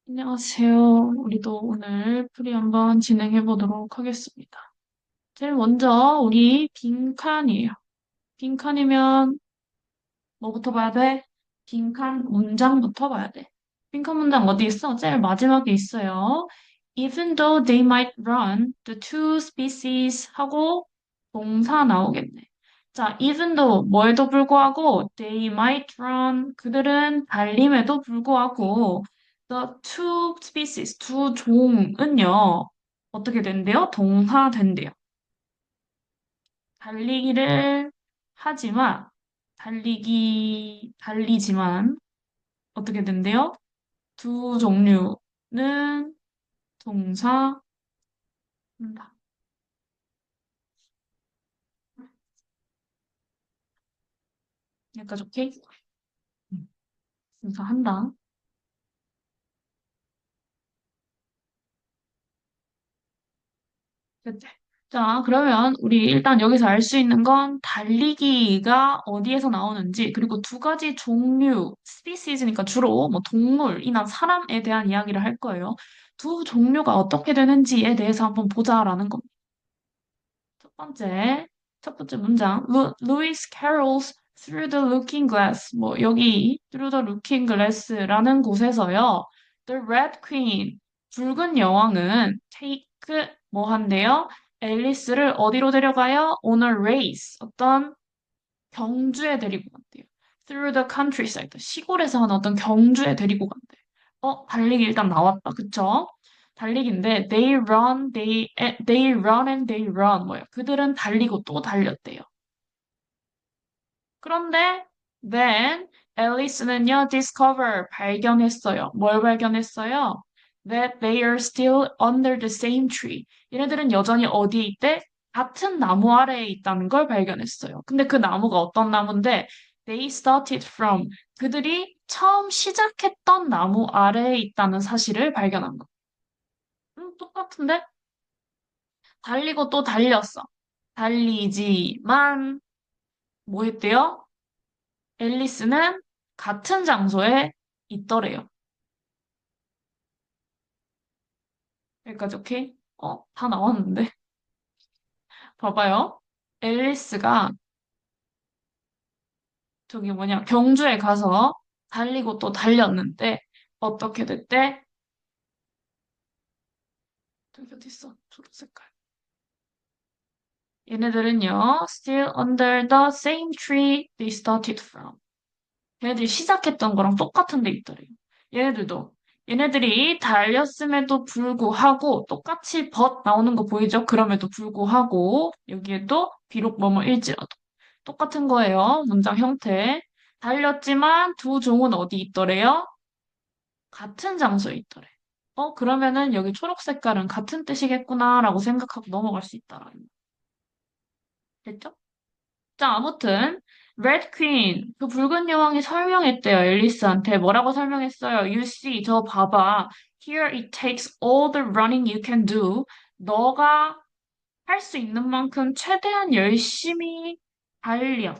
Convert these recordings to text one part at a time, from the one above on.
안녕하세요. 우리도 오늘 풀이 한번 진행해 보도록 하겠습니다. 제일 먼저 우리 빈칸이에요. 빈칸이면 뭐부터 봐야 돼? 빈칸 문장부터 봐야 돼. 빈칸 문장 어디 있어? 제일 마지막에 있어요. Even though they might run, the two species 하고 동사 나오겠네. 자, even though 뭐에도 불구하고 they might run 그들은 달림에도 불구하고 the two species 두 종은요 어떻게 된대요? 동사 된대요. 달리기를 하지만 달리지만 어떻게 된대요? 두 종류는 동사입니다. 여기까지 오케이? 음, 동사한다. 됐지? 자, 그러면 우리 일단 여기서 알 수 있는 건 달리기가 어디에서 나오는지, 그리고 두 가지 종류, 스피시즈니까 주로 뭐 동물이나 사람에 대한 이야기를 할 거예요. 두 종류가 어떻게 되는지에 대해서 한번 보자라는 겁니다. 첫 번째, 첫 번째 문장. Lewis carols through the looking glass. 뭐, 여기, through the looking glass라는 곳에서요. The Red Queen, 붉은 여왕은 take, 뭐 한대요? 앨리스를 어디로 데려가요? On a race. 어떤 경주에 데리고 간대요. Through the countryside. 시골에서 하는 어떤 경주에 데리고 간대. 달리기 일단 나왔다. 그쵸? 달리기인데 they run and they run 뭐예요? 그들은 달리고 또 달렸대요. 그런데 then 앨리스는요 discover 발견했어요. 뭘 발견했어요? That they are still under the same tree. 얘네들은 여전히 어디에 있대? 같은 나무 아래에 있다는 걸 발견했어요. 근데 그 나무가 어떤 나무인데 they started from 그들이 처음 시작했던 나무 아래에 있다는 사실을 발견한 거. 똑같은데? 달리고 또 달렸어. 달리지만 뭐 했대요? 앨리스는 같은 장소에 있더래요. 여기까지 오케이? 다 나왔는데. 봐봐요. 앨리스가 저기 뭐냐, 경주에 가서 달리고 또 달렸는데 어떻게 됐대? 저기 어디 있어? 초록 색깔. 얘네들은요, still under the same tree they started from. 얘네들이 시작했던 거랑 똑같은 데 있더래요. 얘네들도. 얘네들이 달렸음에도 불구하고 똑같이 벗 나오는 거 보이죠? 그럼에도 불구하고 여기에도 비록 뭐뭐일지라도 똑같은 거예요. 문장 형태. 달렸지만 두 종은 어디 있더래요? 같은 장소에 있더래. 그러면은 여기 초록 색깔은 같은 뜻이겠구나라고 생각하고 넘어갈 수 있다라. 됐죠? 자, 아무튼 Red Queen, 그 붉은 여왕이 설명했대요. 앨리스한테 뭐라고 설명했어요? You see, 저 봐봐. Here it takes all the running you can do. 너가 할 수 있는 만큼 최대한 열심히 달려.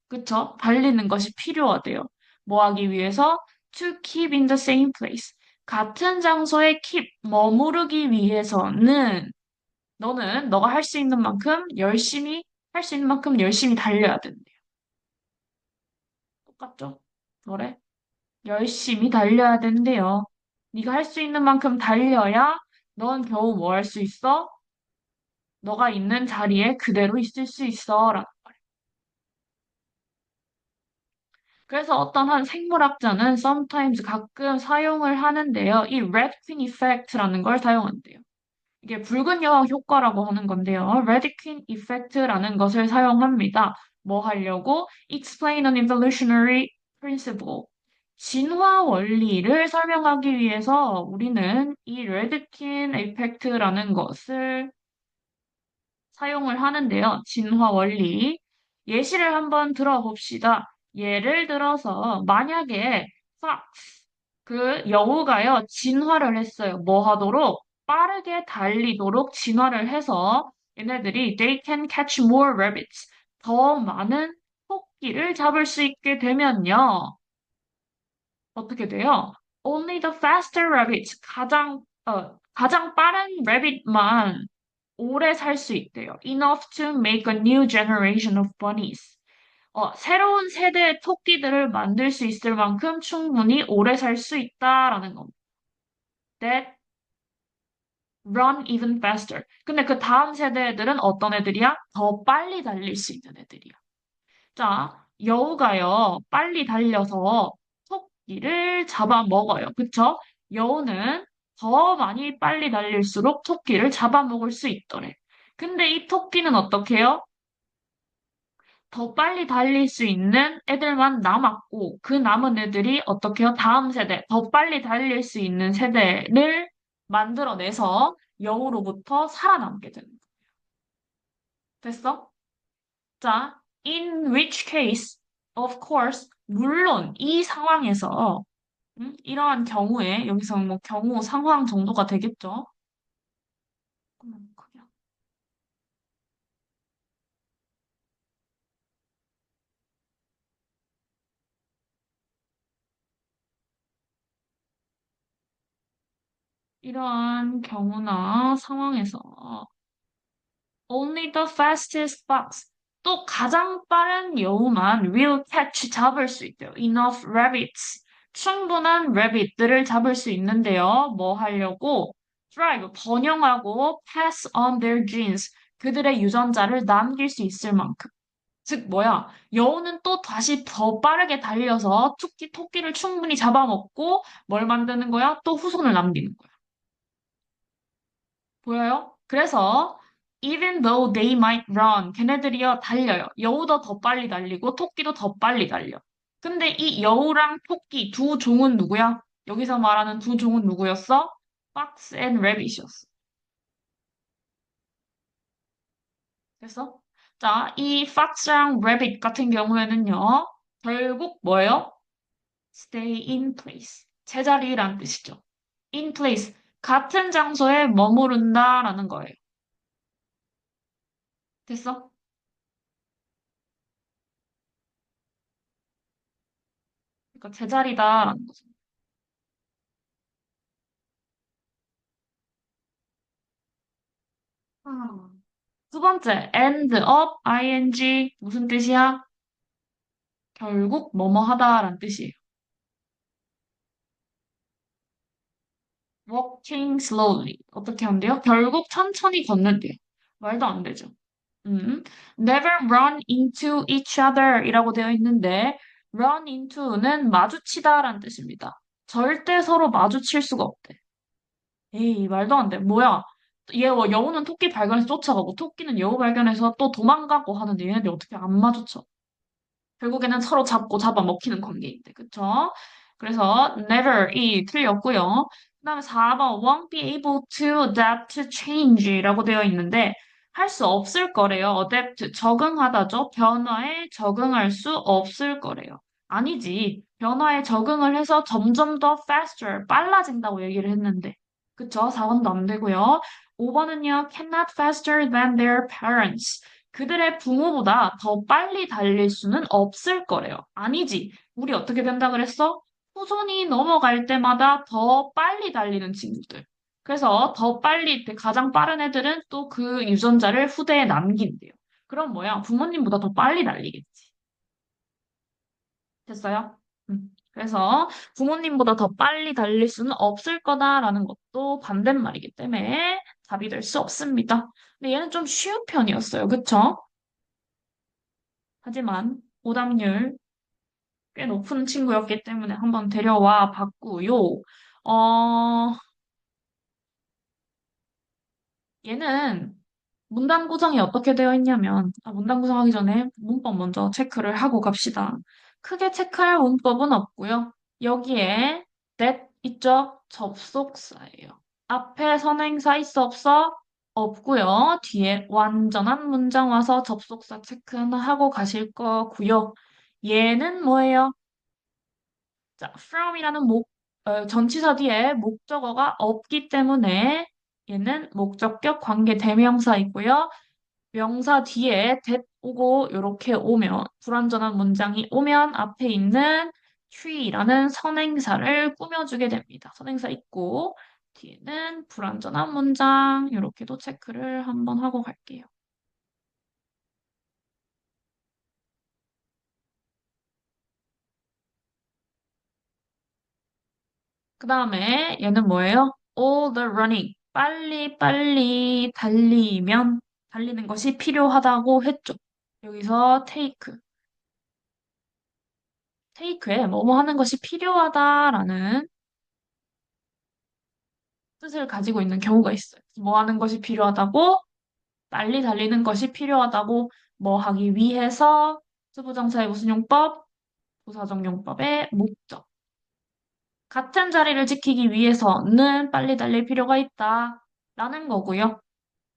그쵸? 달리는 것이 필요하대요. 뭐 하기 위해서? To keep in the same place. 같은 장소에 keep, 머무르기 위해서는 너는 너가 할 수 있는 만큼 열심히 할 수 있는 만큼 열심히 달려야 된대. 똑같죠? 그래? 열심히 달려야 된대요. 네가 할 수 있는 만큼 달려야 넌 겨우 뭐 할 수 있어? 너가 있는 자리에 그대로 있을 수 있어. 라는 말이야. 그래서 어떤 한 생물학자는 sometimes 가끔 사용을 하는데요. 이 red queen effect라는 걸 사용한대요. 이게 붉은 여왕 효과라고 하는 건데요. red queen effect라는 것을 사용합니다. 뭐 하려고? Explain an evolutionary principle. 진화 원리를 설명하기 위해서 우리는 이 레드킨 에이펙트라는 것을 사용을 하는데요. 진화 원리. 예시를 한번 들어봅시다. 예를 들어서 만약에 fox, 그 여우가요, 진화를 했어요. 뭐 하도록? 빠르게 달리도록 진화를 해서 얘네들이 they can catch more rabbits. 더 많은 토끼를 잡을 수 있게 되면요. 어떻게 돼요? Only the faster rabbits, 가장 빠른 rabbit만 오래 살 수 있대요. Enough to make a new generation of bunnies. 새로운 세대의 토끼들을 만들 수 있을 만큼 충분히 오래 살 수 있다라는 겁니다. That run even faster. 근데 그 다음 세대 애들은 어떤 애들이야? 더 빨리 달릴 수 있는 애들이야. 자, 여우가요, 빨리 달려서 토끼를 잡아먹어요. 그쵸? 여우는 더 많이 빨리 달릴수록 토끼를 잡아먹을 수 있더래. 근데 이 토끼는 어떻게 해요? 더 빨리 달릴 수 있는 애들만 남았고, 그 남은 애들이 어떻게 해요? 다음 세대, 더 빨리 달릴 수 있는 세대를 만들어내서 여우로부터 살아남게 되는 거예요. 됐어? 자, in which case, of course, 물론 이 상황에서, 이러한 경우에, 여기서 뭐 경우 상황 정도가 되겠죠? 크게. 이러한 경우나 상황에서 only the fastest fox. 또 가장 빠른 여우만 will catch 잡을 수 있대요. Enough rabbits. 충분한 rabbit들을 잡을 수 있는데요. 뭐 하려고? Drive, 번영하고 pass on their genes. 그들의 유전자를 남길 수 있을 만큼. 즉, 뭐야? 여우는 또 다시 더 빠르게 달려서 토끼를 충분히 잡아먹고 뭘 만드는 거야? 또 후손을 남기는 거야. 보여요? 그래서 even though they might run, 걔네들이요 달려요. 여우도 더 빨리 달리고 토끼도 더 빨리 달려. 근데 이 여우랑 토끼 두 종은 누구야? 여기서 말하는 두 종은 누구였어? Fox and Rabbit이었어. 그래서 자, 이 Fox랑 Rabbit 같은 경우에는요. 결국 뭐예요? Stay in place. 제자리란 뜻이죠. In place. 같은 장소에 머무른다라는 거예요. 됐어? 그러니까 제자리다라는 거죠. 두 번째, end up, ing, 무슨 뜻이야? 결국 뭐뭐 하다라는 뜻이에요. walking slowly. 어떻게 한대요? 결국 천천히 걷는데요. 말도 안 되죠. never run into each other 이라고 되어 있는데, run into는 마주치다라는 뜻입니다. 절대 서로 마주칠 수가 없대. 에이, 말도 안 돼. 뭐야? 여우는 토끼 발견해서 쫓아가고, 토끼는 여우 발견해서 또 도망가고 하는데, 얘네들 어떻게 안 마주쳐? 결국에는 서로 잡고 잡아먹히는 관계인데, 그쵸? 그래서 never이 틀렸고요. 그다음에 4번 won't be able to adapt to change라고 되어 있는데 할 수 없을 거래요. adapt 적응하다죠. 변화에 적응할 수 없을 거래요. 아니지. 변화에 적응을 해서 점점 더 faster 빨라진다고 얘기를 했는데. 그쵸? 4번도 안 되고요. 5번은요. cannot faster than their parents. 그들의 부모보다 더 빨리 달릴 수는 없을 거래요. 아니지. 우리 어떻게 된다 그랬어? 후손이 넘어갈 때마다 더 빨리 달리는 친구들. 그래서 더 빨리, 가장 빠른 애들은 또 그 유전자를 후대에 남긴대요. 그럼 뭐야? 부모님보다 더 빨리 달리겠지. 됐어요? 그래서 부모님보다 더 빨리 달릴 수는 없을 거다라는 것도 반대말이기 때문에 답이 될 수 없습니다. 근데 얘는 좀 쉬운 편이었어요. 그쵸? 하지만 오답률 꽤 높은 친구였기 때문에 한번 데려와 봤고요. 어, 얘는 문단 구성이 어떻게 되어 있냐면, 문단 구성하기 전에 문법 먼저 체크를 하고 갑시다. 크게 체크할 문법은 없고요. 여기에 that 있죠? 접속사예요. 앞에 선행사 있어 없어? 없고요. 뒤에 완전한 문장 와서 접속사 체크는 하고 가실 거고요. 얘는 뭐예요? 자, from이라는 전치사 뒤에 목적어가 없기 때문에 얘는 목적격 관계 대명사이고요. 명사 뒤에 that 오고 이렇게 오면 불완전한 문장이 오면 앞에 있는 tree라는 선행사를 꾸며주게 됩니다. 선행사 있고, 뒤에는 불완전한 문장, 이렇게도 체크를 한번 하고 갈게요. 그 다음에 얘는 뭐예요? all the running. 빨리 빨리 달리면 달리는 것이 필요하다고 했죠. 여기서 take에 뭐뭐 하는 것이 필요하다라는 뜻을 가지고 있는 경우가 있어요. 뭐 하는 것이 필요하다고? 빨리 달리는 것이 필요하다고 뭐 하기 위해서 수부정사의 무슨 용법? 부사적 용법의 목적. 같은 자리를 지키기 위해서는 빨리 달릴 필요가 있다. 라는 거고요.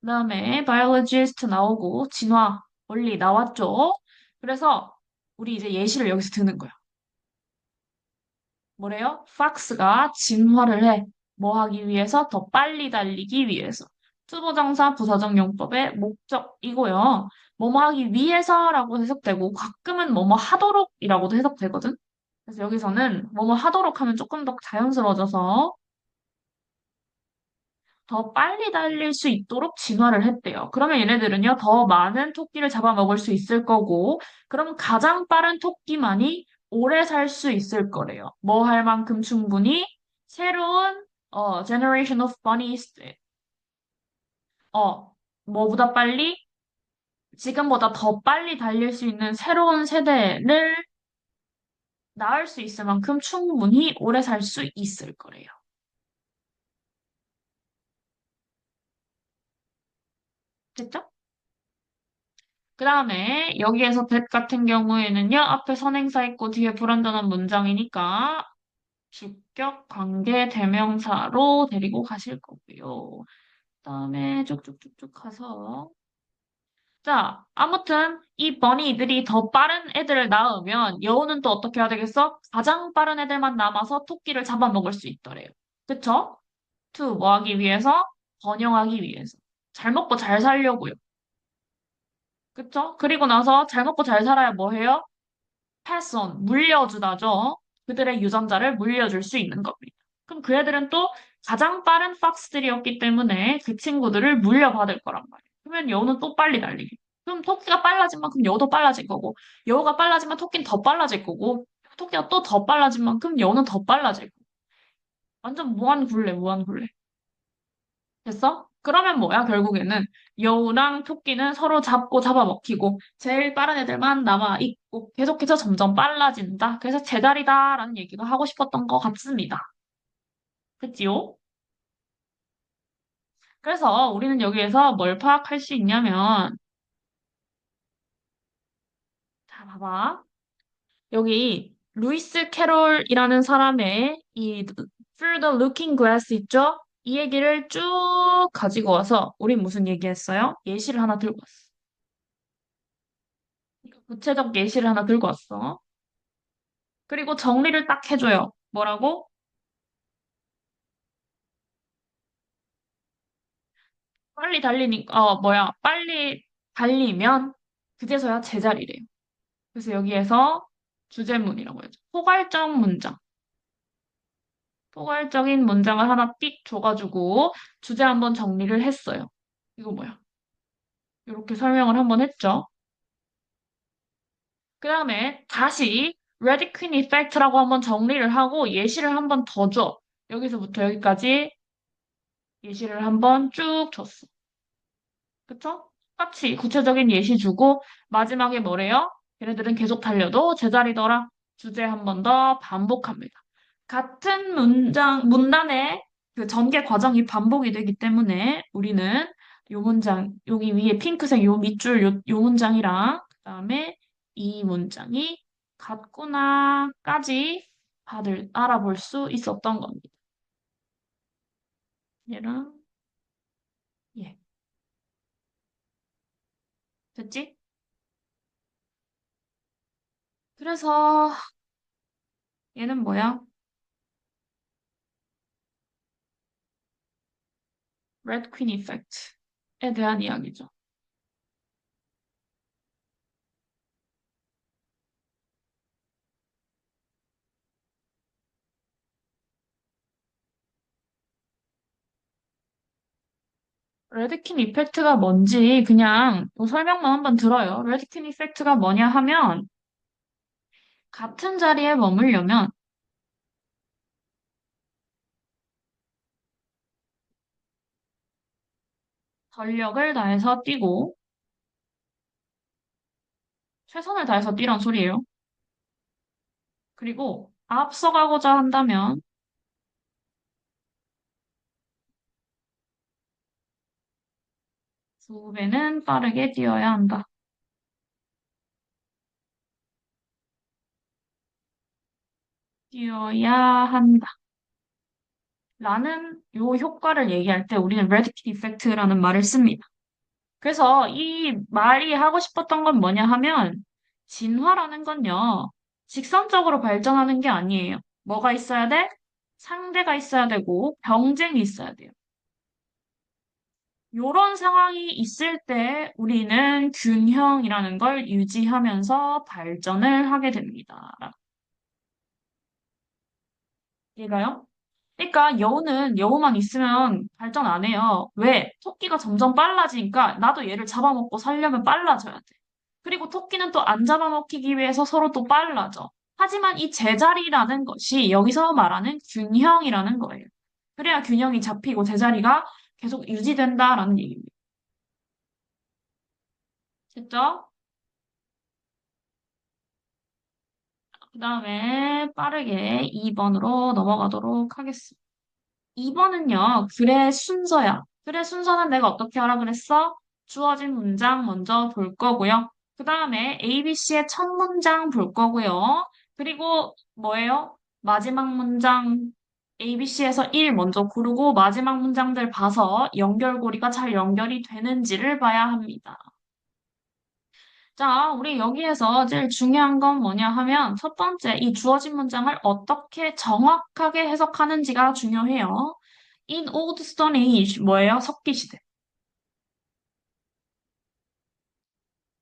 그다음에 biologist 나오고 진화 원리 나왔죠. 그래서 우리 이제 예시를 여기서 드는 거야. 뭐래요? fox가 진화를 해. 뭐 하기 위해서? 더 빨리 달리기 위해서. 투부정사 부사적 용법의 목적이고요. 뭐뭐 하기 위해서라고 해석되고 가끔은 뭐뭐 하도록이라고도 해석되거든. 그래서 여기서는 뭐뭐 하도록 하면 조금 더 자연스러워져서 더 빨리 달릴 수 있도록 진화를 했대요. 그러면 얘네들은요, 더 많은 토끼를 잡아먹을 수 있을 거고, 그럼 가장 빠른 토끼만이 오래 살 수 있을 거래요. 뭐 할 만큼 충분히 새로운 generation of bunnies, 어, 뭐보다 빨리, 지금보다 더 빨리 달릴 수 있는 새로운 세대를 낳을 수 있을 만큼 충분히 오래 살 수 있을 거래요. 됐죠? 그 다음에 여기에서 that 같은 경우에는요, 앞에 선행사 있고 뒤에 불완전한 문장이니까 주격, 관계, 대명사로 데리고 가실 거고요. 그 다음에 쭉쭉쭉쭉 가서 자, 아무튼 이 버니들이 더 빠른 애들을 낳으면 여우는 또 어떻게 해야 되겠어? 가장 빠른 애들만 남아서 토끼를 잡아먹을 수 있더래요. 그쵸? to 뭐 하기 위해서? 번영하기 위해서. 잘 먹고 잘 살려고요. 그쵸? 그리고 나서 잘 먹고 잘 살아야 뭐 해요? pass on, 물려주다죠. 그들의 유전자를 물려줄 수 있는 겁니다. 그럼 그 애들은 또 가장 빠른 팍스들이었기 때문에 그 친구들을 물려받을 거란 말이에요. 그러면 여우는 또 빨리 달리게. 그럼 토끼가 빨라진 만큼 여우도 빨라질 거고, 여우가 빨라지면 토끼는 더 빨라질 거고, 토끼가 또 더 빨라진 만큼 여우는 더 빨라질 거고. 완전 무한굴레, 무한굴레. 됐어? 그러면 뭐야, 결국에는. 여우랑 토끼는 서로 잡고 잡아먹히고, 제일 빠른 애들만 남아있고, 계속해서 점점 빨라진다. 그래서 제자리다라는 얘기가 하고 싶었던 것 같습니다. 됐지요? 그래서 우리는 여기에서 뭘 파악할 수 있냐면, 자, 봐봐. 여기, 루이스 캐롤이라는 사람의 이 Through the Looking Glass 있죠? 이 얘기를 쭉 가지고 와서, 우리 무슨 얘기했어요? 예시를 하나 들고 왔어. 구체적 예시를 하나 들고 왔어. 그리고 정리를 딱 해줘요. 뭐라고? 빨리 달리면 그제서야 제자리래요. 그래서 여기에서 주제문이라고 해야죠. 포괄적 문장. 포괄적인 문장을 하나 띡 줘가지고 주제 한번 정리를 했어요. 이거 뭐야? 이렇게 설명을 한번 했죠. 그 다음에 다시 Red Queen Effect라고 한번 정리를 하고 예시를 한번 더 줘. 여기서부터 여기까지 예시를 한번 쭉 줬어. 그쵸? 똑같이 구체적인 예시 주고 마지막에 뭐래요? 걔네들은 계속 달려도 제자리더라. 주제 한 번 더 반복합니다. 같은 문단의 그 전개 과정이 반복이 되기 때문에 우리는 요 문장, 여기 위에 핑크색 요 밑줄 요 문장이랑 그다음에 이 문장이 같구나까지 다들 알아볼 수 있었던 겁니다. 얘랑 예, 됐지? 그래서 얘는 뭐야? Red Queen Effect에 대한 이야기죠. 레드킨 이펙트가 뭔지 그냥 뭐 설명만 한번 들어요. 레드킨 이펙트가 뭐냐 하면 같은 자리에 머물려면 전력을 다해서 뛰고 최선을 다해서 뛰란 소리예요. 그리고 앞서가고자 한다면 두 배는 빠르게 뛰어야 한다. 뛰어야 한다. 라는 요 효과를 얘기할 때 우리는 레드킨 이펙트라는 말을 씁니다. 그래서 이 말이 하고 싶었던 건 뭐냐 하면 진화라는 건요. 직선적으로 발전하는 게 아니에요. 뭐가 있어야 돼? 상대가 있어야 되고 경쟁이 있어야 돼요. 요런 상황이 있을 때 우리는 균형이라는 걸 유지하면서 발전을 하게 됩니다. 이해가요? 그러니까 여우는 여우만 있으면 발전 안 해요. 왜? 토끼가 점점 빨라지니까 나도 얘를 잡아먹고 살려면 빨라져야 돼. 그리고 토끼는 또 안 잡아먹히기 위해서 서로 또 빨라져. 하지만 이 제자리라는 것이 여기서 말하는 균형이라는 거예요. 그래야 균형이 잡히고 제자리가 계속 유지된다라는 얘기입니다. 됐죠? 그 다음에 빠르게 2번으로 넘어가도록 하겠습니다. 2번은요, 글의 순서야. 글의 순서는 내가 어떻게 하라 그랬어? 주어진 문장 먼저 볼 거고요. 그 다음에 ABC의 첫 문장 볼 거고요. 그리고 뭐예요? 마지막 문장 ABC에서 1 먼저 고르고 마지막 문장들 봐서 연결고리가 잘 연결이 되는지를 봐야 합니다. 자, 우리 여기에서 제일 중요한 건 뭐냐 하면 첫 번째, 이 주어진 문장을 어떻게 정확하게 해석하는지가 중요해요. In Old Stone Age, 뭐예요? 석기시대.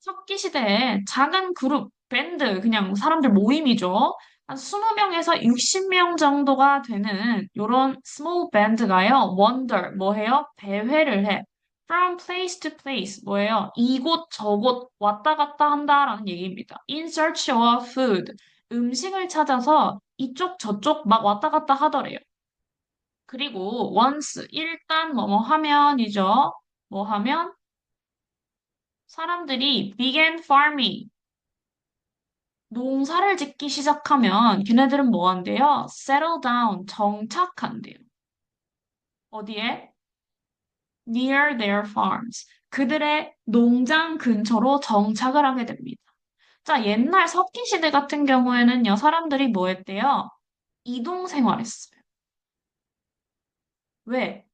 석기시대에 작은 그룹, 밴드, 그냥 사람들 모임이죠. 한 20명에서 60명 정도가 되는 요런 small band가요. wander, 뭐해요? 배회를 해. From place to place, 뭐예요? 이곳 저곳 왔다 갔다 한다라는 얘기입니다. In search of food, 음식을 찾아서 이쪽 저쪽 막 왔다 갔다 하더래요. 그리고 once, 일단 뭐뭐 하면이죠. 뭐 하면 사람들이 began farming, 농사를 짓기 시작하면 걔네들은 뭐 한대요? settle down, 정착한대요. 어디에? near their farms. 그들의 농장 근처로 정착을 하게 됩니다. 자, 옛날 석기시대 같은 경우에는요, 사람들이 뭐 했대요? 이동 생활했어요. 왜?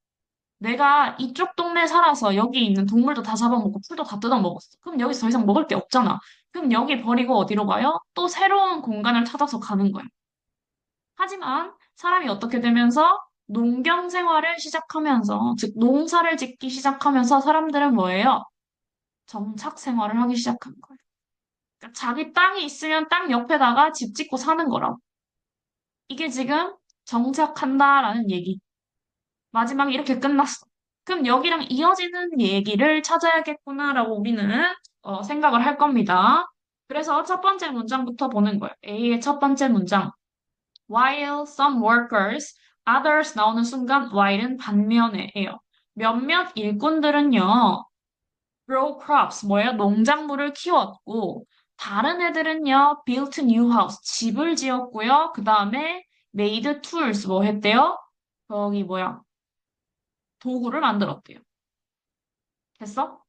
내가 이쪽 동네에 살아서 여기 있는 동물도 다 잡아먹고 풀도 다 뜯어먹었어. 그럼 여기서 더 이상 먹을 게 없잖아. 그럼 여기 버리고 어디로 가요? 또 새로운 공간을 찾아서 가는 거예요. 하지만 사람이 어떻게 되면서 농경 생활을 시작하면서, 즉 농사를 짓기 시작하면서 사람들은 뭐예요? 정착 생활을 하기 시작한 거예요. 그러니까 자기 땅이 있으면 땅 옆에다가 집 짓고 사는 거라고. 이게 지금 정착한다라는 얘기. 마지막에 이렇게 끝났어. 그럼 여기랑 이어지는 얘기를 찾아야겠구나라고 우리는 생각을 할 겁니다. 그래서 첫 번째 문장부터 보는 거예요. A의 첫 번째 문장. While some workers, others 나오는 순간 while은 반면에예요. 몇몇 일꾼들은요, grow crops, 뭐예요? 농작물을 키웠고, 다른 애들은요, built new house, 집을 지었고요. 그 다음에 made tools, 뭐 했대요? 거기 뭐야? 도구를 만들었대요. 됐어?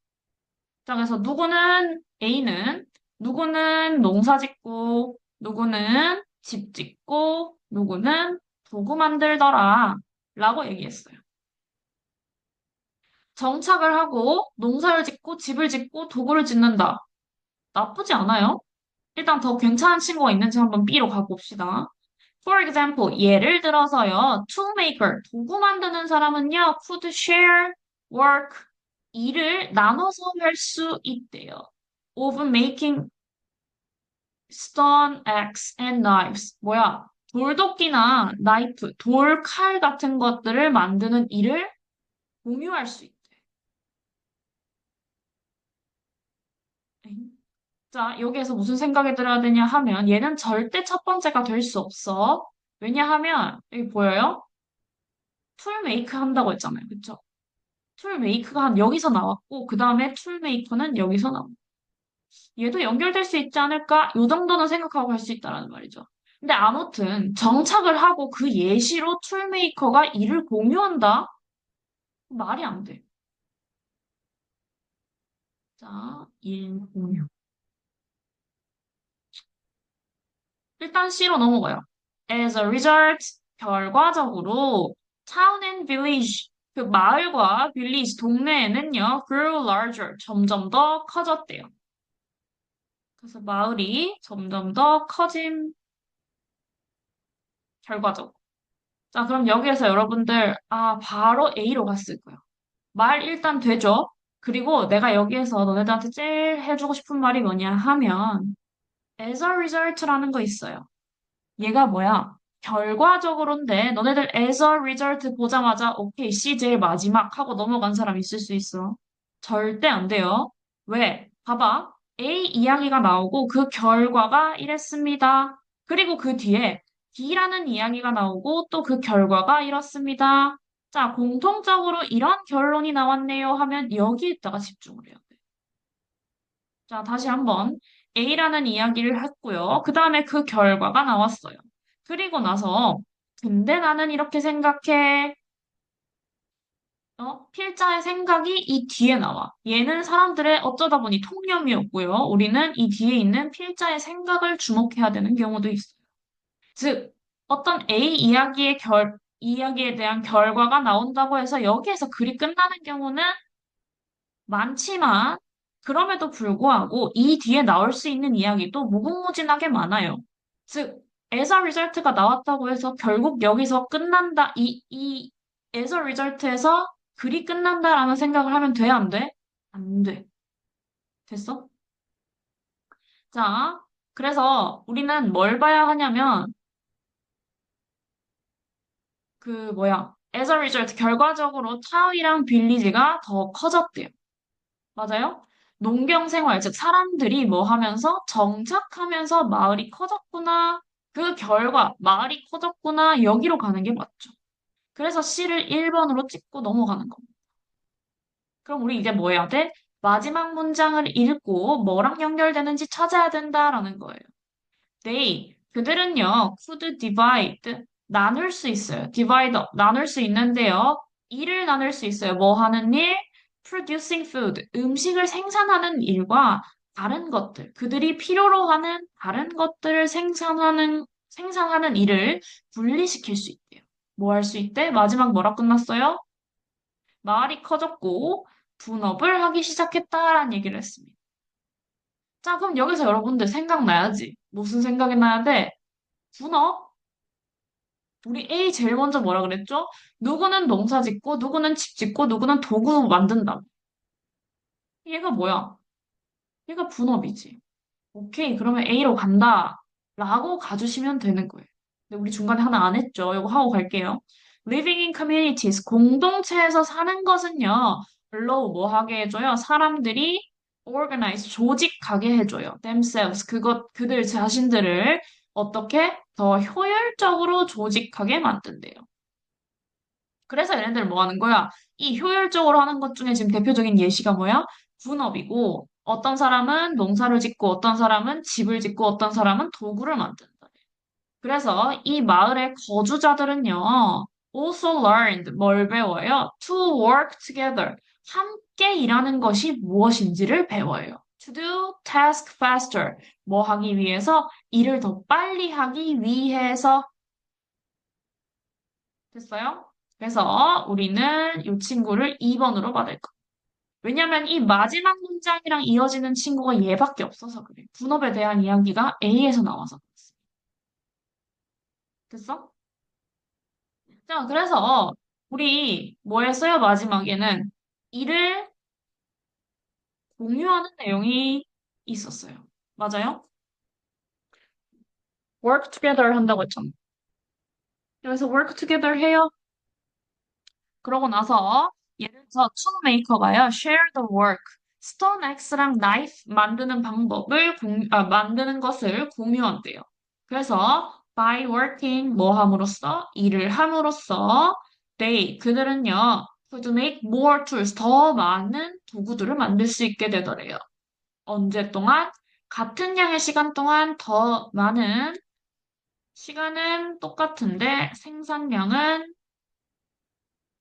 자, 그래서 누구는 A는 누구는 농사 짓고 누구는 집 짓고 누구는 도구 만들더라 라고 얘기했어요. 정착을 하고 농사를 짓고 집을 짓고 도구를 짓는다. 나쁘지 않아요. 일단 더 괜찮은 친구가 있는지 한번 B로 가봅시다. For example, 예를 들어서요. toolmaker, 도구 만드는 사람은요. could share work, 일을 나눠서 할 수 있대요. of making stone axe and knives. 뭐야? 돌도끼나 나이프, 돌칼 같은 것들을 만드는 일을 공유할 수 있대. 자, 여기에서 무슨 생각이 들어야 되냐 하면 얘는 절대 첫 번째가 될 수 없어. 왜냐하면 여기 보여요? 툴 메이크 한다고 했잖아요. 그쵸? 툴 메이크가 한 여기서 나왔고 그 다음에 툴 메이커는 여기서 나왔고 얘도 연결될 수 있지 않을까? 요 정도는 생각하고 할 수 있다라는 말이죠. 근데 아무튼 정착을 하고 그 예시로 툴 메이커가 일을 공유한다? 말이 안 돼. 자, 일 공유. 일단 C로 넘어가요. As a result, 결과적으로 town and village, 그 마을과 village, 동네에는요, grew larger, 점점 더 커졌대요. 그래서 마을이 점점 더 커짐 결과적. 자, 그럼 여기에서 여러분들, 바로 A로 갔을 거예요. 말 일단 되죠? 그리고 내가 여기에서 너네들한테 제일 해주고 싶은 말이 뭐냐 하면, as a result라는 거 있어요. 얘가 뭐야? 결과적으로인데 너네들 as a result 보자마자 오케이 C 제일 마지막 하고 넘어간 사람 있을 수 있어. 절대 안 돼요. 왜? 봐봐. A 이야기가 나오고 그 결과가 이랬습니다. 그리고 그 뒤에 B라는 이야기가 나오고 또 그 결과가 이렇습니다. 자, 공통적으로 이런 결론이 나왔네요 하면 여기에다가 집중을 해요. 자, 다시 한번 A라는 이야기를 했고요. 그 다음에 그 결과가 나왔어요. 그리고 나서 근데 나는 이렇게 생각해. 필자의 생각이 이 뒤에 나와. 얘는 사람들의 어쩌다 보니 통념이었고요. 우리는 이 뒤에 있는 필자의 생각을 주목해야 되는 경우도 있어요. 즉, 어떤 A 이야기에 대한 결과가 나온다고 해서 여기에서 글이 끝나는 경우는 많지만 그럼에도 불구하고 이 뒤에 나올 수 있는 이야기도 무궁무진하게 많아요. 즉, as a result가 나왔다고 해서 결국 여기서 끝난다. 이 as a result에서 글이 끝난다라는 생각을 하면 돼, 안 돼? 안 돼. 됐어? 자, 그래서 우리는 뭘 봐야 하냐면 그 뭐야? as a result 결과적으로 타우이랑 빌리지가 더 커졌대요. 맞아요? 농경 생활, 즉 사람들이 뭐 하면서 정착하면서 마을이 커졌구나. 그 결과 마을이 커졌구나. 여기로 가는 게 맞죠. 그래서 C를 1번으로 찍고 넘어가는 겁니다. 그럼 우리 이제 뭐 해야 돼? 마지막 문장을 읽고 뭐랑 연결되는지 찾아야 된다라는 거예요. 그들은요, could divide, 나눌 수 있어요. divide up, 나눌 수 있는데요. 일을 나눌 수 있어요. 뭐 하는 일? producing food, 음식을 생산하는 일과 다른 것들, 그들이 필요로 하는 다른 것들을 생산하는 일을 분리시킬 수 있대요. 뭐 할 수 있대? 마지막 뭐라 끝났어요? 마을이 커졌고 분업을 하기 시작했다라는 얘기를 했습니다. 자, 그럼 여기서 여러분들 생각나야지. 무슨 생각이 나야 돼? 분업? 우리 A 제일 먼저 뭐라 그랬죠? 누구는 농사 짓고, 누구는 집 짓고, 누구는 도구 만든다. 얘가 뭐야? 얘가 분업이지. 오케이, 그러면 A로 간다. 라고 가주시면 되는 거예요. 근데 우리 중간에 하나 안 했죠? 이거 하고 갈게요. Living in communities, 공동체에서 사는 것은요, allow 뭐 하게 해줘요? 사람들이 organize, 조직하게 해줘요. themselves, 그들 자신들을 어떻게 더 효율적으로 조직하게 만든대요. 그래서 얘네들 뭐 하는 거야? 이 효율적으로 하는 것 중에 지금 대표적인 예시가 뭐야? 분업이고, 어떤 사람은 농사를 짓고, 어떤 사람은 집을 짓고, 어떤 사람은 도구를 만든다. 그래서 이 마을의 거주자들은요, also learned, 뭘 배워요? To work together. 함께 일하는 것이 무엇인지를 배워요. To do task faster. 뭐 하기 위해서? 일을 더 빨리 하기 위해서. 됐어요? 그래서 우리는 이 친구를 2번으로 받을 거. 왜냐면 이 마지막 문장이랑 이어지는 친구가 얘밖에 없어서 그래. 분업에 대한 이야기가 A에서 나와서 그렇습니다. 됐어? 자, 그래서 우리 뭐 했어요? 마지막에는 일을 공유하는 내용이 있었어요. 맞아요? work together 한다고 했잖아. 그래서 work together 해요. 그러고 나서 예를 들어서 툰메이커가요. share the work. 스톤 액스랑 나이프 만드는 것을 공유한대요. 그래서 by working 뭐 함으로써 일을 함으로써 그들은요 could make more tools 더 많은 도구들을 만들 수 있게 되더래요. 언제 동안? 같은 양의 시간 동안 더 많은 시간은 똑같은데 생산량은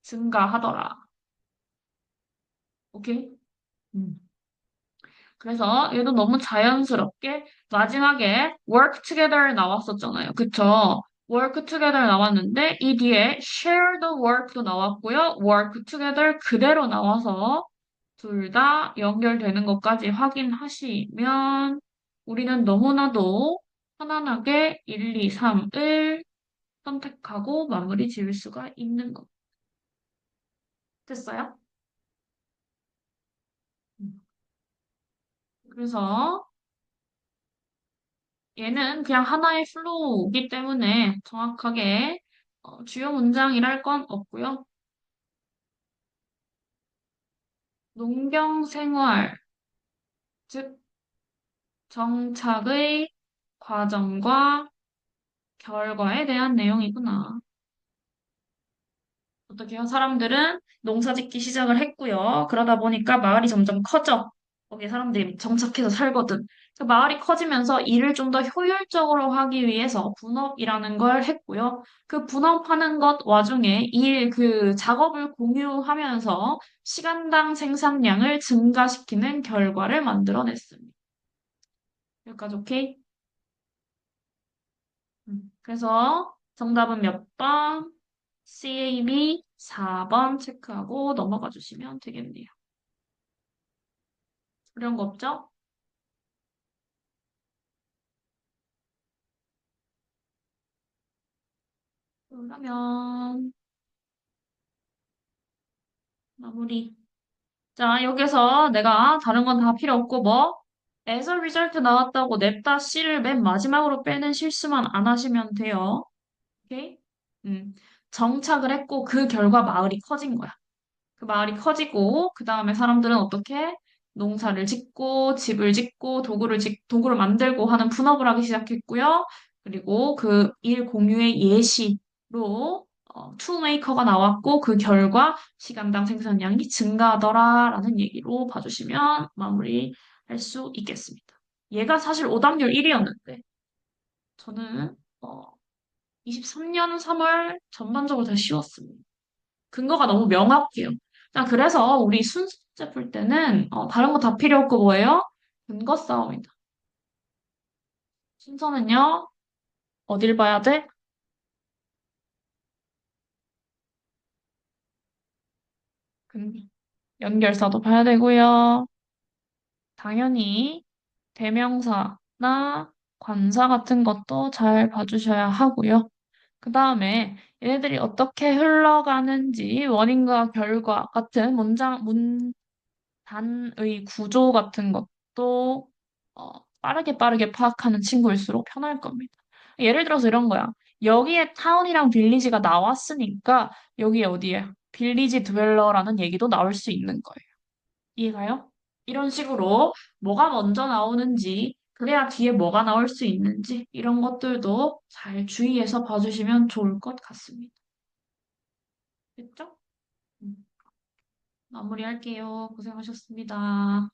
증가하더라. 오케이? 음. 그래서 얘도 너무 자연스럽게 마지막에 work together 나왔었잖아요. 그쵸? work together 나왔는데 이 뒤에 share the work도 나왔고요. work together 그대로 나와서 둘 다 연결되는 것까지 확인하시면 우리는 너무나도 편안하게 1, 2, 3을 선택하고 마무리 지을 수가 있는 것. 됐어요? 그래서 얘는 그냥 하나의 플로우이기 때문에 정확하게 주요 문장이랄 건 없고요. 농경 생활, 즉 정착의 과정과 결과에 대한 내용이구나. 어떻게요? 사람들은 농사 짓기 시작을 했고요. 그러다 보니까 마을이 점점 커져. 거기에 사람들이 정착해서 살거든. 그 마을이 커지면서 일을 좀 더 효율적으로 하기 위해서 분업이라는 걸 했고요. 그 분업하는 것 와중에 그 작업을 공유하면서 시간당 생산량을 증가시키는 결과를 만들어냈습니다. 여기까지 오케이? 그래서 정답은 몇 번? CAB 4번 체크하고 넘어가 주시면 되겠네요. 어려운 거 없죠? 그러면 마무리. 자, 여기서 내가 다른 건 다 필요 없고 뭐 as a result 나왔다고 냅다 C를 맨 마지막으로 빼는 실수만 안 하시면 돼요. 오케이? 음. 정착을 했고 그 결과 마을이 커진 거야. 그 마을이 커지고 그 다음에 사람들은 어떻게 농사를 짓고 집을 짓고 도구를 만들고 하는 분업을 하기 시작했고요. 그리고 그 일 공유의 예시로 툴메이커가 나왔고 그 결과 시간당 생산량이 증가하더라라는 얘기로 봐주시면 마무리할 수 있겠습니다. 얘가 사실 오답률 1위였는데 저는 23년 3월 전반적으로 다 쉬웠습니다. 근거가 너무 명확해요. 자, 그래서 우리 순서제 풀 때는 다른 거 다 필요 없고 뭐예요? 근거 싸움이다. 순서는요, 어딜 봐야 돼? 근- 연결사도 봐야 되고요. 당연히 대명사나 관사 같은 것도 잘 봐주셔야 하고요. 그 다음에 얘네들이 어떻게 흘러가는지 원인과 결과 같은 단의 구조 같은 것도 빠르게 파악하는 친구일수록 편할 겁니다. 예를 들어서 이런 거야. 여기에 타운이랑 빌리지가 나왔으니까 여기에 어디에 빌리지 드웰러라는 얘기도 나올 수 있는 거예요. 이해가요? 이런 식으로 뭐가 먼저 나오는지 그래야 뒤에 뭐가 나올 수 있는지 이런 것들도 잘 주의해서 봐주시면 좋을 것 같습니다. 됐죠? 마무리할게요. 고생하셨습니다.